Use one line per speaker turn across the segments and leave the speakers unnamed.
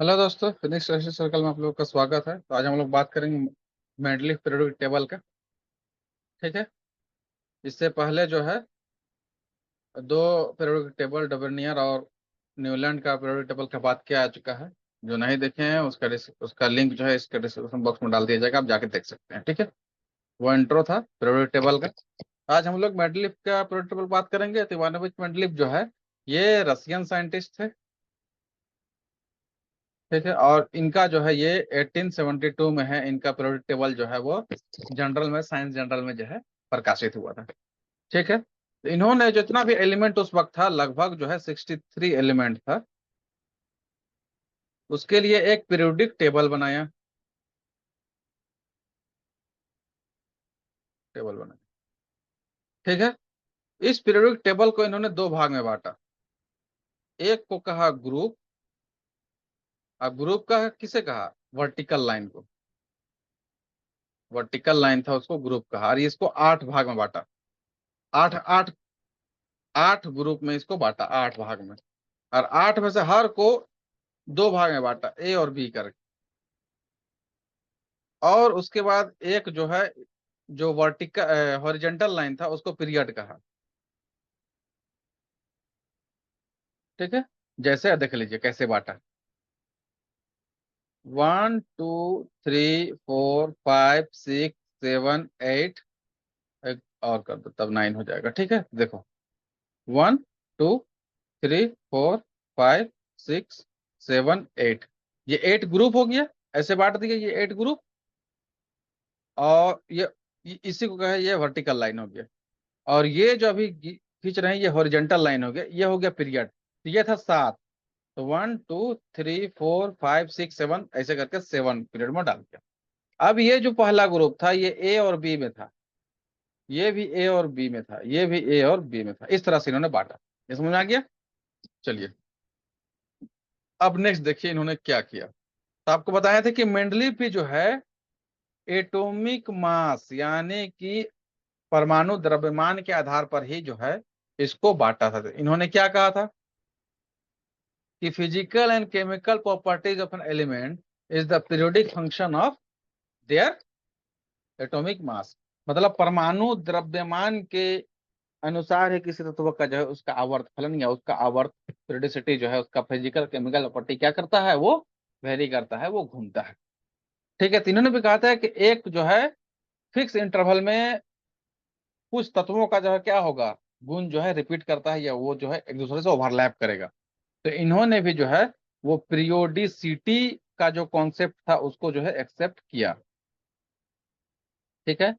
Hello दोस्तों, Phoenix study circle में आप लोगों का स्वागत है। तो आज हम लोग बात करेंगे मेंडलीव पीरियोडिक टेबल का। ठीक है। इससे पहले जो है दो पीरियोडिक टेबल डबर्नियर और न्यूलैंड का पीरियोडिक टेबल का बात किया आ चुका है। जो नहीं देखे हैं उसका लिंक जो है इसके डिस्क्रिप्शन बॉक्स में डाल दिया जाएगा, आप जाके देख सकते हैं। ठीक है। वो इंट्रो था पीरियोडिक टेबल का। आज हम लोग मेंडलीव का पीरियोडिक टेबल बात करेंगे। तो इवानोविच मेंडलीव जो है ये रशियन साइंटिस्ट थे। ठीक है। और इनका जो है ये 1872 में है, इनका पीरियोडिक टेबल जो है वो जनरल में, साइंस जनरल में जो है प्रकाशित हुआ था। ठीक है। तो इन्होंने जितना भी एलिमेंट उस वक्त था लगभग जो है 63 एलिमेंट था, उसके लिए एक पीरियोडिक टेबल बनाया। टेबल बनाया। ठीक है। इस पीरियोडिक टेबल को इन्होंने दो भाग में बांटा। एक को कहा ग्रुप। अब ग्रुप का किसे कहा? वर्टिकल लाइन को। वर्टिकल लाइन था उसको ग्रुप कहा, और इसको 8 भाग में बांटा। आठ आठ 8 ग्रुप में इसको बांटा, 8 भाग में। और 8 में से हर को दो भाग में बांटा, ए और बी करके। और उसके बाद एक जो है, जो वर्टिकल हॉरिजेंटल लाइन था उसको पीरियड कहा। ठीक है। जैसे देख लीजिए कैसे बांटा। 1 2 3 4 5 6 7 8। एक और कर दो तब 9 हो जाएगा। ठीक है। देखो, 1 2 3 4 5 6 7 8। ये 8 ग्रुप हो गया। ऐसे बांट दिए ये 8 ग्रुप। और ये इसी को कहे ये वर्टिकल लाइन हो गया। और ये जो अभी खींच रहे हैं ये हॉरिजेंटल लाइन हो गया, ये हो गया पीरियड। तो ये था 7। तो 1 2 3 4 5 6 7 ऐसे करके 7 पीरियड में डाल दिया। अब ये जो पहला ग्रुप था ये ए और बी में था, ये भी ए और बी में था, ये भी ए और बी में था। इस तरह से इन्होंने बांटा। ये समझ में आ गया? चलिए, अब नेक्स्ट देखिए इन्होंने क्या किया। तो आपको बताया था कि मेंडलीव भी जो है एटॉमिक मास यानी कि परमाणु द्रव्यमान के आधार पर ही जो है इसको बांटा था। इन्होंने क्या कहा था कि physical and chemical properties of an element is the periodic function of their atomic mass. मतलब परमाणु द्रव्यमान के अनुसार ही किसी तत्व का जो है उसका आवर्त फलन या उसका आवर्त पीरियोडिसिटी जो है उसका फिजिकल केमिकल प्रॉपर्टी क्या करता है, वो वेरी करता है, वो घूमता है। ठीक है। तीनों ने भी कहा था कि एक जो है फिक्स इंटरवल में कुछ तत्वों का जो है क्या होगा, गुण जो है रिपीट करता है, या वो जो है एक दूसरे से ओवरलैप करेगा। तो इन्होंने भी जो है वो पीरियोडिसिटी का जो कॉन्सेप्ट था उसको जो है एक्सेप्ट किया। ठीक है।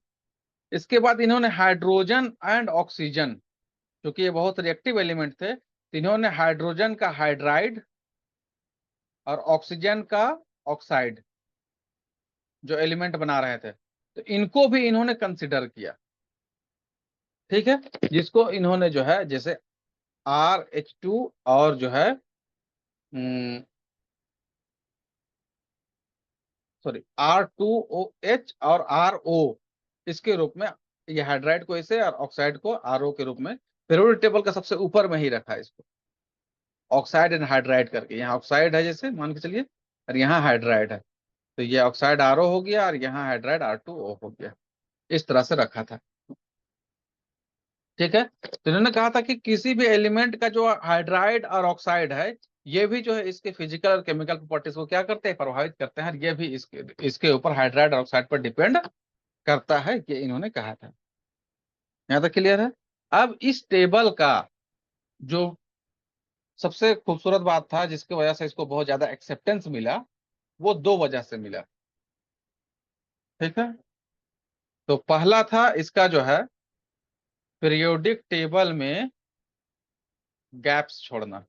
इसके बाद इन्होंने हाइड्रोजन एंड ऑक्सीजन, क्योंकि ये बहुत रिएक्टिव एलिमेंट थे, तो इन्होंने हाइड्रोजन का हाइड्राइड और ऑक्सीजन का ऑक्साइड जो एलिमेंट बना रहे थे, तो इनको भी इन्होंने कंसिडर किया। ठीक है। जिसको इन्होंने जो है जैसे RH2 और जो है सॉरी R2OH और RO, इसके रूप में ये हाइड्राइड को ऐसे और ऑक्साइड को RO के रूप में पीरियोडिक टेबल का सबसे ऊपर में ही रखा है इसको। ऑक्साइड एंड हाइड्राइड करके, यहाँ ऑक्साइड है जैसे मान के चलिए, और यहाँ हाइड्राइड है। तो ये ऑक्साइड RO हो गया और यहाँ हाइड्राइड R2O हो गया। इस तरह से रखा था। ठीक है। तो इन्होंने कहा था कि किसी भी एलिमेंट का जो हाइड्राइड और ऑक्साइड है ये भी जो है इसके फिजिकल और केमिकल प्रॉपर्टीज को क्या करते हैं, प्रभावित करते हैं, और ये भी इसके ऊपर हाइड्राइड और ऑक्साइड पर डिपेंड करता है, ये इन्होंने कहा था। यहाँ तक क्लियर है? अब इस टेबल का जो सबसे खूबसूरत बात था जिसकी वजह से इसको बहुत ज्यादा एक्सेप्टेंस मिला, वो दो वजह से मिला। ठीक है। तो पहला था इसका जो है पीरियोडिक टेबल में गैप्स छोड़ना।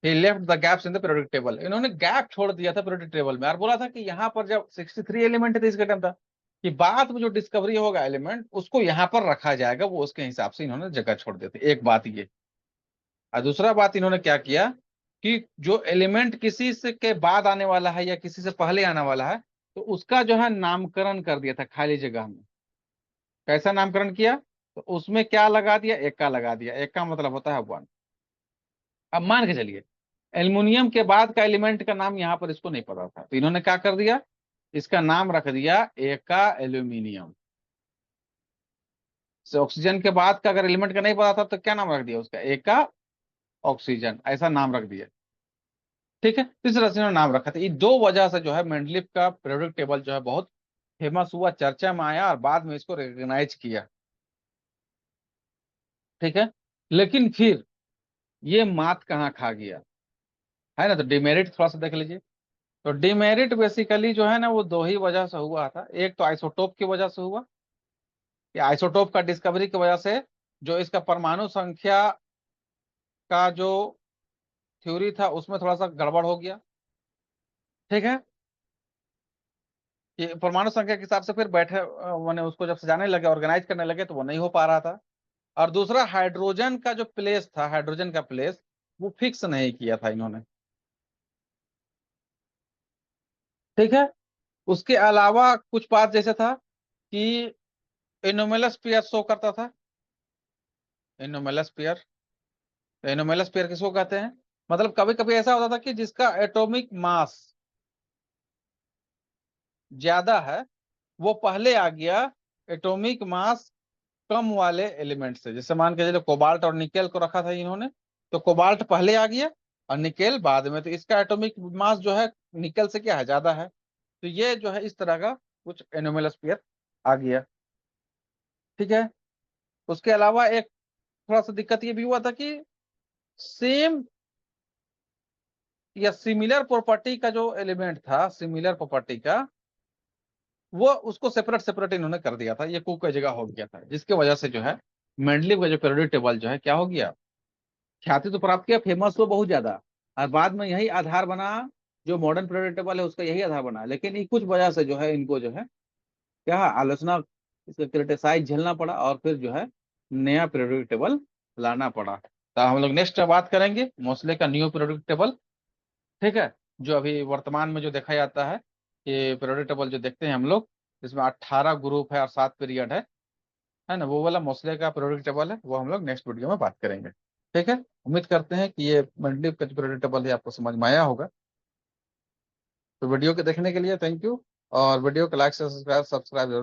He left the gaps in the periodic table. इन्होंने गैप छोड़ दिया था पीरियोडिक टेबल में, और बोला था कि यहाँ पर जब 63 एलिमेंट थे इसके टाइम था कि बाद में जो डिस्कवरी होगा एलिमेंट उसको यहाँ पर रखा जाएगा, वो उसके हिसाब से इन्होंने जगह छोड़ दी थी। एक बात ये। और दूसरा बात इन्होंने क्या किया कि जो एलिमेंट किसी से के बाद आने वाला है या किसी से पहले आने वाला है, तो उसका जो है नामकरण कर दिया था खाली जगह में। कैसा नामकरण किया? तो उसमें क्या लगा दिया, एक का लगा दिया। एक का मतलब होता है 1। अब मान के चलिए एल्युमिनियम के बाद का एलिमेंट का नाम यहाँ पर इसको नहीं पता था, तो इन्होंने क्या कर दिया, इसका नाम रख दिया एका एल्यूमिनियम। ऑक्सीजन के बाद का अगर एलिमेंट का नहीं पता था तो क्या नाम रख दिया उसका, एका ऑक्सीजन, ऐसा नाम रख दिया। ठीक है, इस तरह से इन्होंने नाम रखा था। ये दो वजह से जो है मेंडलीफ का पीरियोडिक टेबल जो है बहुत फेमस हुआ, चर्चा में आया, और बाद में इसको रिकॉग्नाइज किया। ठीक है, लेकिन फिर ये मात कहाँ खा गया है ना, तो डिमेरिट थोड़ा सा देख लीजिए। तो डिमेरिट बेसिकली जो है ना वो दो ही वजह से हुआ था। एक तो आइसोटोप की वजह से हुआ, कि आइसोटोप का डिस्कवरी की वजह से जो इसका परमाणु संख्या का जो थ्योरी था उसमें थोड़ा सा गड़बड़ हो गया। ठीक है, कि परमाणु संख्या के हिसाब से फिर बैठे मैंने उसको जब सजाने लगे, ऑर्गेनाइज करने लगे, तो वो नहीं हो पा रहा था। और दूसरा हाइड्रोजन का जो प्लेस था, हाइड्रोजन का प्लेस वो फिक्स नहीं किया था इन्होंने। ठीक है, उसके अलावा कुछ बात जैसे था कि एनोमेलस पेयर शो करता था, एनोमेलस पेयर। एनोमेलस पेयर किसको कहते हैं, मतलब कभी कभी ऐसा होता था कि जिसका एटॉमिक मास ज्यादा है वो पहले आ गया एटॉमिक मास कम वाले एलिमेंट से। जैसे मान के चलो कोबाल्ट और निकेल को रखा था इन्होंने, तो कोबाल्ट पहले आ गया और निकेल बाद में, तो इसका एटॉमिक मास जो है निकेल से क्या है, ज्यादा है। तो ये जो है इस तरह का कुछ एनोमेलस पेयर आ गया। ठीक है, उसके अलावा एक थोड़ा सा दिक्कत ये भी हुआ था कि सेम या सिमिलर प्रॉपर्टी का जो एलिमेंट था, सिमिलर प्रॉपर्टी का, वो उसको सेपरेट सेपरेट इन्होंने कर दिया था, ये कुक का जगह हो गया था, जिसकी वजह से जो है मेंडलीव का जो पीरियोडिक टेबल जो है क्या हो गया, ख्याति तो प्राप्त किया, फेमस हुआ बहुत ज्यादा, और बाद में यही आधार बना, जो मॉडर्न पीरियोडिक टेबल है उसका यही आधार बना। लेकिन ये कुछ वजह से जो है इनको जो है क्या आलोचना, इसका क्रिटिसाइज झेलना पड़ा, और फिर जो है नया पीरियोडिक टेबल लाना पड़ा। तो हम लोग नेक्स्ट बात करेंगे मोस्ले का न्यू पीरियोडिक टेबल। ठीक है, जो अभी वर्तमान में जो देखा जाता है, ये पीरियोडिक टेबल जो देखते हैं हम लोग, इसमें 18 ग्रुप है और 7 पीरियड है ना, वो वाला मोस्ले का पीरियोडिक टेबल है, वो हम लोग नेक्स्ट वीडियो में बात करेंगे। ठीक है, उम्मीद करते हैं कि ये मेंडलीव का जो पीरियोडिक टेबल है आपको समझ में आया होगा। तो वीडियो के देखने के लिए थैंक यू, और वीडियो को लाइक से सब्सक्राइब जरूर